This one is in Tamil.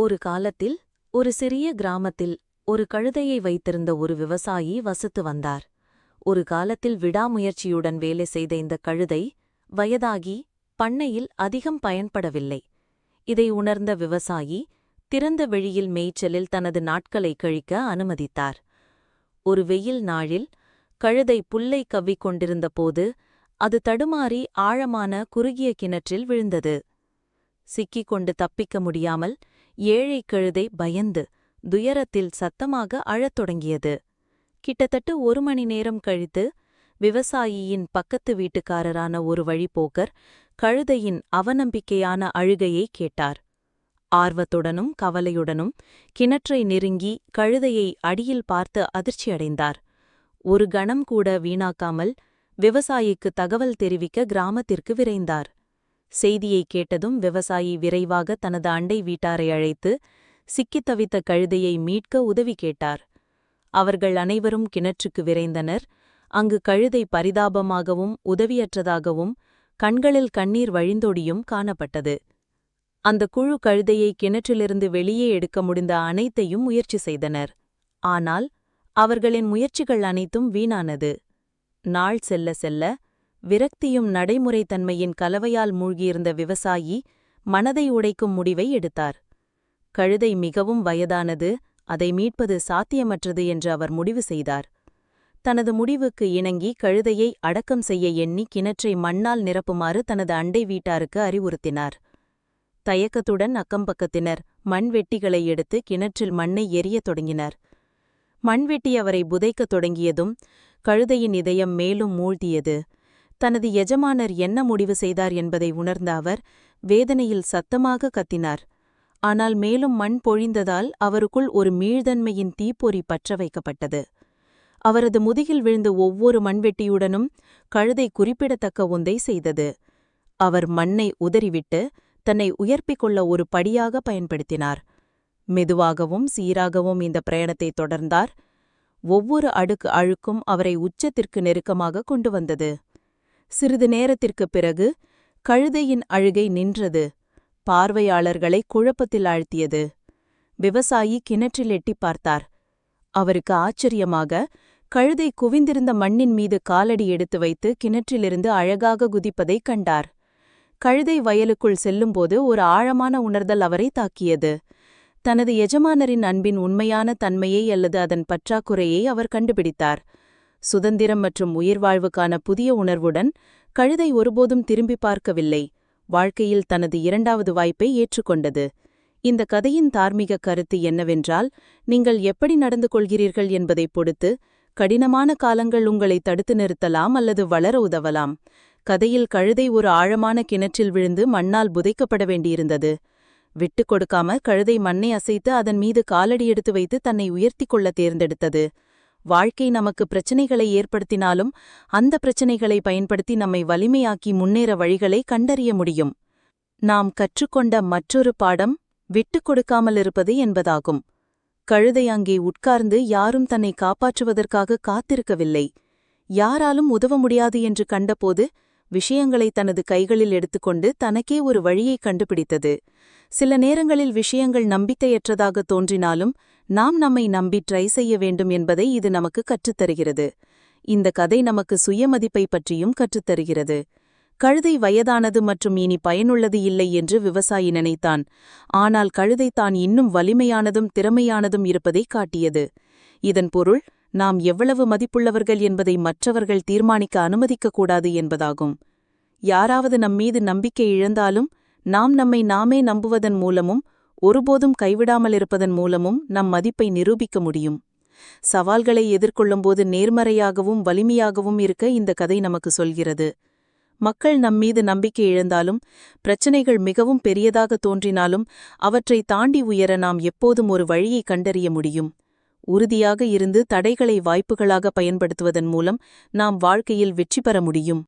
ஒரு காலத்தில் ஒரு சிறிய கிராமத்தில் ஒரு கழுதையை வைத்திருந்த ஒரு விவசாயி வசித்து வந்தார். ஒரு காலத்தில் விடாமுயற்சியுடன் வேலை செய்த இந்த கழுதை வயதாகி பண்ணையில் அதிகம் பயன்படவில்லை. இதை உணர்ந்த விவசாயி திறந்த வெளியில் மேய்ச்சலில் தனது நாட்களை கழிக்க அனுமதித்தார். ஒரு வெயில் நாளில் கழுதை புல்லை கவ்விக் கொண்டிருந்தபோது அது தடுமாறி ஆழமான குறுகிய கிணற்றில் விழுந்தது. சிக்கிக் கொண்டு தப்பிக்க முடியாமல் ஏழை கழுதை பயந்து துயரத்தில் சத்தமாக அழத் தொடங்கியது. கிட்டத்தட்ட 1 மணி நேரம் கழித்து விவசாயியின் பக்கத்து வீட்டுக்காரரான ஒரு வழிப்போக்கர் கழுதையின் அவநம்பிக்கையான அழுகையை கேட்டார். ஆர்வத்துடனும் கவலையுடனும் கிணற்றை நெருங்கி கழுதையை அடியில் பார்த்து அதிர்ச்சியடைந்தார். ஒரு கணம் கூட வீணாக்காமல் விவசாயிக்கு தகவல் தெரிவிக்க கிராமத்திற்கு விரைந்தார். செய்தியை கேட்டதும் விவசாயி விரைவாக தனது அண்டை வீட்டாரை அழைத்து சிக்கித் தவித்த கழுதையை மீட்க உதவி கேட்டார். அவர்கள் அனைவரும் கிணற்றுக்கு விரைந்தனர். அங்கு கழுதை பரிதாபமாகவும் உதவியற்றதாகவும் கண்களில் கண்ணீர் வழிந்தோடியும் காணப்பட்டது. அந்த குழு கழுதையை கிணற்றிலிருந்து வெளியே எடுக்க முடிந்த அனைத்தையும் முயற்சி செய்தனர். ஆனால் அவர்களின் முயற்சிகள் அனைத்தும் வீணானது. நாள் செல்ல செல்ல விரக்தியும் நடைமுறைத்தன்மையின் கலவையால் மூழ்கியிருந்த விவசாயி மனதை உடைக்கும் முடிவை எடுத்தார். கழுதை மிகவும் வயதானது, அதை மீட்பது சாத்தியமற்றது என்று அவர் முடிவு செய்தார். தனது முடிவுக்கு இணங்கி கழுதையை அடக்கம் செய்ய எண்ணி கிணற்றை மண்ணால் நிரப்புமாறு தனது அண்டை வீட்டாருக்கு அறிவுறுத்தினார். தயக்கத்துடன் அக்கம்பக்கத்தினர் மண்வெட்டிகளை எடுத்து கிணற்றில் மண்ணை எரியத் தொடங்கினர். மண்வெட்டி அவரை புதைக்கத் தொடங்கியதும் கழுதையின் இதயம் மேலும் மூழ்கியது. தனது எஜமானர் என்ன முடிவு செய்தார் என்பதை உணர்ந்த அவர் வேதனையில் சத்தமாக கத்தினார். ஆனால் மேலும் மண் பொழிந்ததால் அவருக்குள் ஒரு மீள்தன்மையின் தீப்பொறி பற்ற வைக்கப்பட்டது. அவரது முதுகில் விழுந்த ஒவ்வொரு மண்வெட்டியுடனும் கழுதை குறிப்பிடத்தக்க ஒன்றை செய்தது. அவர் மண்ணை உதறிவிட்டு தன்னை உயர்ப்பிக் கொள்ள ஒரு படியாக பயன்படுத்தினார். மெதுவாகவும் சீராகவும் இந்த பிரயாணத்தை தொடர்ந்தார். ஒவ்வொரு அடுக்கு அழுக்கும் அவரை உச்சத்திற்கு நெருக்கமாக கொண்டு வந்தது. சிறிது நேரத்திற்குப் பிறகு கழுதையின் அழுகை நின்றது. பார்வையாளர்களை குழப்பத்தில் ஆழ்த்தியது. விவசாயி கிணற்றில் எட்டிப் பார்த்தார். அவருக்கு ஆச்சரியமாக கழுதை குவிந்திருந்த மண்ணின் மீது காலடி எடுத்து வைத்து கிணற்றிலிருந்து அழகாக குதிப்பதைக் கண்டார். கழுதை வயலுக்குள் செல்லும்போது ஒரு ஆழமான உணர்தல் அவரை தாக்கியது. தனது எஜமானரின் அன்பின் உண்மையான தன்மையை அல்லது அதன் பற்றாக்குறையை அவர் கண்டுபிடித்தார். சுதந்திரம் மற்றும் உயிர்வாழ்வுக்கான புதிய உணர்வுடன் கழுதை ஒருபோதும் திரும்பி பார்க்கவில்லை. வாழ்க்கையில் தனது 2வது வாய்ப்பை ஏற்றுக்கொண்டது. இந்த கதையின் தார்மீக கருத்து என்னவென்றால், நீங்கள் எப்படி நடந்து கொள்கிறீர்கள் என்பதைப் பொறுத்து கடினமான காலங்கள் உங்களை தடுத்து நிறுத்தலாம் அல்லது வளர உதவலாம். கதையில் கழுதை ஒரு ஆழமான கிணற்றில் விழுந்து மண்ணால் புதைக்கப்பட வேண்டியிருந்தது. விட்டுக் கொடுக்காம கழுதை மண்ணை அசைத்து அதன் மீது காலடி எடுத்து வைத்து தன்னை உயர்த்திக் கொள்ள தேர்ந்தெடுத்தது. வாழ்க்கை நமக்கு பிரச்சனைகளை ஏற்படுத்தினாலும் அந்த பிரச்சனைகளை பயன்படுத்தி நம்மை வலிமையாக்கி முன்னேற வழிகளை கண்டறிய முடியும். நாம் கற்றுக்கொண்ட மற்றொரு பாடம் விட்டுக் கொடுக்காமல் இருப்பது என்பதாகும். கழுதை அங்கே உட்கார்ந்து யாரும் தன்னை காப்பாற்றுவதற்காக காத்திருக்கவில்லை. யாராலும் உதவ முடியாது என்று கண்டபோது விஷயங்களை தனது கைகளில் எடுத்துக்கொண்டு தனக்கே ஒரு வழியை கண்டுபிடித்தது. சில நேரங்களில் விஷயங்கள் நம்பிக்கையற்றதாக தோன்றினாலும் நாம் நம்மை நம்பி ட்ரை செய்ய வேண்டும் என்பதை இது நமக்கு கற்றுத்தருகிறது. இந்த கதை நமக்கு சுயமதிப்பை பற்றியும் கற்றுத்தருகிறது. கழுதை வயதானது மற்றும் இனி பயனுள்ளது இல்லை என்று விவசாயி நினைத்தான். ஆனால் கழுதை தான் இன்னும் வலிமையானதும் திறமையானதும் இருப்பதை காட்டியது. இதன் பொருள் நாம் எவ்வளவு மதிப்புள்ளவர்கள் என்பதை மற்றவர்கள் தீர்மானிக்க அனுமதிக்கக்கூடாது என்பதாகும். யாராவது நம்மீது நம்பிக்கை இழந்தாலும் நாம் நம்மை நாமே நம்புவதன் மூலமும் ஒருபோதும் கைவிடாமல் இருப்பதன் மூலமும் நம் மதிப்பை நிரூபிக்க முடியும். சவால்களை எதிர்கொள்ளும்போது நேர்மறையாகவும் வலிமையாகவும் இருக்க இந்த கதை நமக்கு சொல்கிறது. மக்கள் நம்மீது நம்பிக்கை இழந்தாலும் பிரச்சனைகள் மிகவும் பெரியதாக தோன்றினாலும் அவற்றை தாண்டி உயர நாம் எப்போதும் ஒரு வழியை கண்டறிய முடியும். உறுதியாக இருந்து தடைகளை வாய்ப்புகளாக பயன்படுத்துவதன் மூலம் நாம் வாழ்க்கையில் வெற்றி பெற முடியும்.